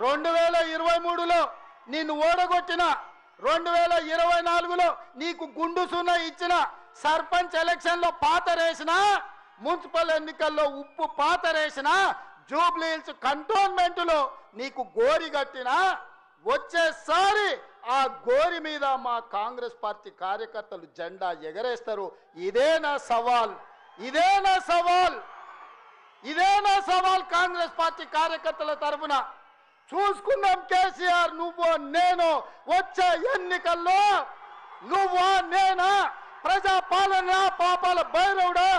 2023లో నిన్ను ఓడగొట్టిన, 2024లో నీకు గుండు సున్న ఇచ్చిన, సర్పంచ్ ఎలక్షన్లో పాతరేసిన, మున్సిపల్ ఎన్నికల్లో ఉప్పు పాతరేసిన, జూబ్లీ హిల్స్ కంటోన్మెంట్లో నీకు గోరి కట్టిన, వచ్చేసారి ఆ గోరి మీద మా కాంగ్రెస్ పార్టీ కార్యకర్తలు జెండా ఎగరేస్తారు. ఇదే నా సవాల్, ఇదే నా సవాల్, ఇదే నా సవాల్ కాంగ్రెస్ పార్టీ కార్యకర్తల తరఫున. చూసుకుందాం కేసీఆర్, నువ్వు నేను వచ్చే ఎన్నికల్లో నువ్వా నేనా, ప్రజా పాలన పాపాల భైరవుడా,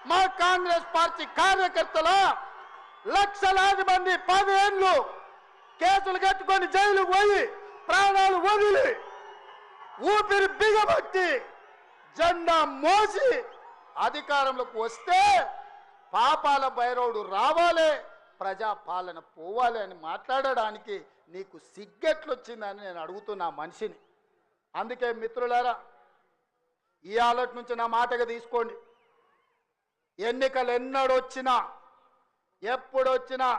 మా కాంగ్రెస్ పార్టీ కార్యకర్తల లక్షలాది మంది 10 ఏళ్ళు కేసులు కట్టుకొని జైలుకు పోయి ప్రాణాలు వదిలి ఊపిరి బిగబట్టి జెండా మోసి అధికారంలోకి వస్తే పాపాల భైరవుడు రావాలి, ప్రజా పాలన పోవాలి అని మాట్లాడడానికి నీకు సిగ్గెట్లొచ్చిందని నేను అడుగుతున్నా మనిషిని. అందుకే మిత్రులారా, ఈ ఆలోచన నుంచి నా మాటగా తీసుకోండి. ఎన్నికలు ఎన్నడొచ్చినా ఎప్పుడొచ్చినా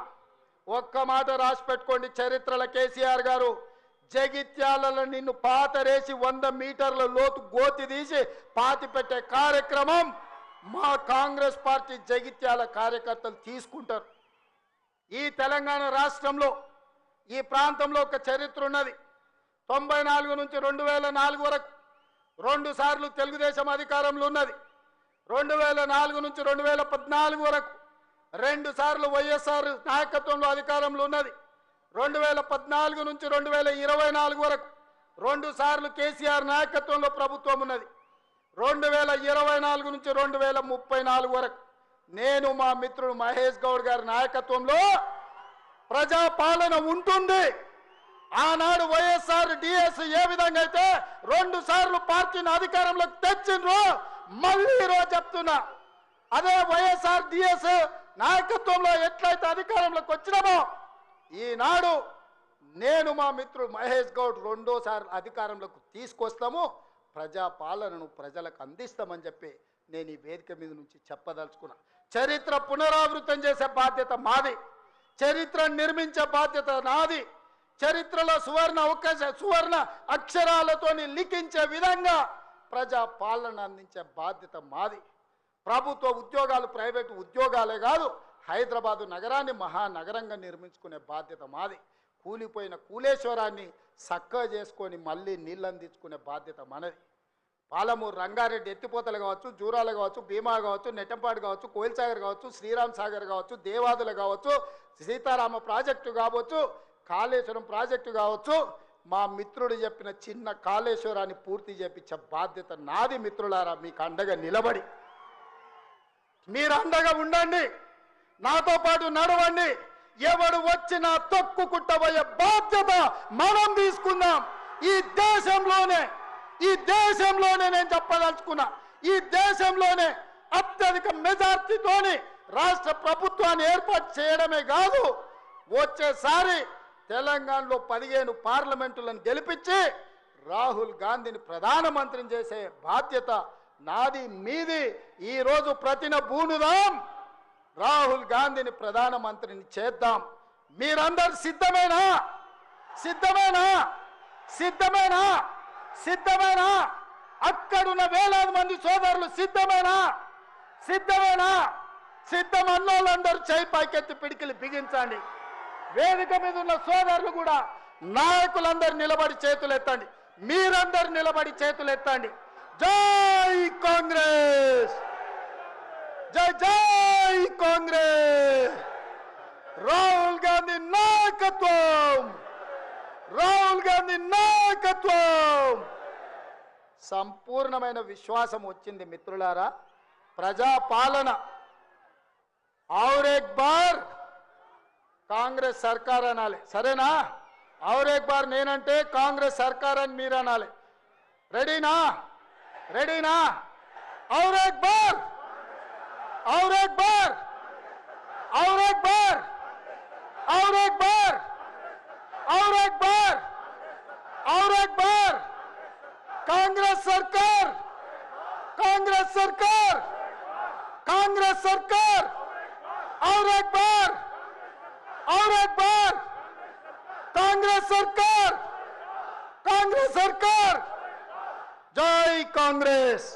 ఒక్క మాట రాసి పెట్టుకోండి. చరిత్రలో కేసీఆర్ గారు జగిత్యాలలో నిన్ను పాతరేసి 100 మీటర్ల లోతు గోతి తీసి పాతి పెట్టే కార్యక్రమం మా కాంగ్రెస్ పార్టీ జగిత్యాల కార్యకర్తలు తీసుకుంటారు. ఈ తెలంగాణ రాష్ట్రంలో ఈ ప్రాంతంలో ఒక చరిత్ర ఉన్నది. 94 నుంచి 2004 వరకు 2 సార్లు తెలుగుదేశం అధికారంలో ఉన్నది. 2004 నుంచి 2014 వరకు 2 సార్లు వైఎస్ఆర్ నాయకత్వంలో అధికారంలో ఉన్నది. 2014 నుంచి 2024 వరకు 2 సార్లు కేసీఆర్ నాయకత్వంలో ప్రభుత్వం ఉన్నది. 2024 నుంచి 2034 వరకు నేను మా మిత్రుడు మహేష్ గౌడ్ గారి నాయకత్వంలో ప్రజాపాలన ఉంటుంది. ఆనాడు వైఎస్ఆర్ డిఎస్ ఏ విధంగా అయితే 2 సార్లు పార్టీని అధికారంలోకి తెచ్చిండ్రో, మళ్ళీ ఈరోజు చెప్తున్నా, అదే వైఎస్ఆర్ డిఎస్ నాయకత్వంలో ఎట్లయితే అధికారంలోకి వచ్చినామో ఈనాడు నేను మా మిత్రుడు మహేష్ గౌడ్ 2వ సారి అధికారంలోకి తీసుకొస్తాము, ప్రజాపాలనను ప్రజలకు అందిస్తామని చెప్పి నేను ఈ వేదిక మీద నుంచి చెప్పదలుచుకున్నా. చరిత్ర పునరావృతం చేసే బాధ్యత మాది, చరిత్ర నిర్మించే బాధ్యత నాది, చరిత్రలో సువర్ణ అక్షరాలతోని లిఖించే విధంగా ప్రజాపాలన అందించే బాధ్యత మాది. ప్రభుత్వ ఉద్యోగాలు ప్రైవేటు ఉద్యోగాలే కాదు, హైదరాబాదు నగరాన్ని మహానగరంగా నిర్మించుకునే బాధ్యత మాది. కూలిపోయిన కూలేశ్వరాన్ని చక్కగా చేసుకొని మళ్ళీ నీళ్ళు అందించుకునే బాధ్యత మనది. పాలమూరు రంగారెడ్డి ఎత్తిపోతలు కావచ్చు, జూరాలు కావచ్చు, భీమా కావచ్చు, నెట్టంపాడు కావచ్చు, కోయిల్సాగర్ కావచ్చు, శ్రీరామ్ సాగర్ కావచ్చు, దేవాదులు కావచ్చు, సీతారామ ప్రాజెక్టు కావచ్చు, కాళేశ్వరం ప్రాజెక్టు కావచ్చు, మా మిత్రుడు చెప్పిన చిన్న కాళేశ్వరాన్ని పూర్తి చేపించే బాధ్యత నాది. మిత్రులారా, మీకు అండగా నిలబడి మీరు అండగా ఉండండి, నాతో పాటు నడవండి. ఎవడు వచ్చినా తొక్కుకుంటబోయే బాధ్యత మనం తీసుకుందాం. ఈ దేశంలోనే నేను చెప్పదలుచుకున్నా, ఈ దేశంలోనే అత్యధిక మెజార్టీతోని రాష్ట్ర ప్రభుత్వాన్ని ఏర్పాటు చేయడమే కాదు, వచ్చేసారి తెలంగాణలో 15 పార్లమెంటులను గెలిపించి రాహుల్ గాంధీని ప్రధానమంత్రిని చేసే బాధ్యత నాది, మీది. ఈరోజు ప్రతిన బూనుదాం, రాహుల్ గాంధీని ప్రధానమంత్రిని చేద్దాం. మీరందరూ సిద్ధమేనా? సిద్ధమేనా? సిద్ధమేనా? సిద్ధమేనా? అక్కడున్న వేలాది మంది సోదరులు సిద్ధమేనా? సిద్ధమేనా? సిద్ధం అన్నోళ్ళందరూ చేయి పైకెత్తి పిడికిలి బిగించండి. వేదిక మీద ఉన్న సోదరులు కూడా, నాయకులందరూ నిలబడి చేతులు ఎత్తండి. మీరందరూ నిలబడి చేతులు ఎత్తండి. జై కాంగ్రెస్, జై జై కాంగ్రెస్. రాహుల్ గాంధీ నాయకత్వం, రాహుల్ గాంధీ నాయకత్వం. సంపూర్ణమైన విశ్వాసం వచ్చింది మిత్రులారా. ప్రజాపాలన और एक बार కాంగ్రెస్ సర్కార్ అనాలి, సరేనా? और एक बार నేనంటే కాంగ్రెస్ సర్కార్ అని మీరు అనాలి. రెడీనా? రెడీనా? और एक बार, और एक बार, और एक बार, और एक बार, और एक बार, और एक बार. कांग्रेस सरकार, कांग्रेस सरकार, कांग्रेस सरकार. और एक बार, और एक बार, कांग्रेस सरकार, कांग्रेस सरकार, जय कांग्रेस।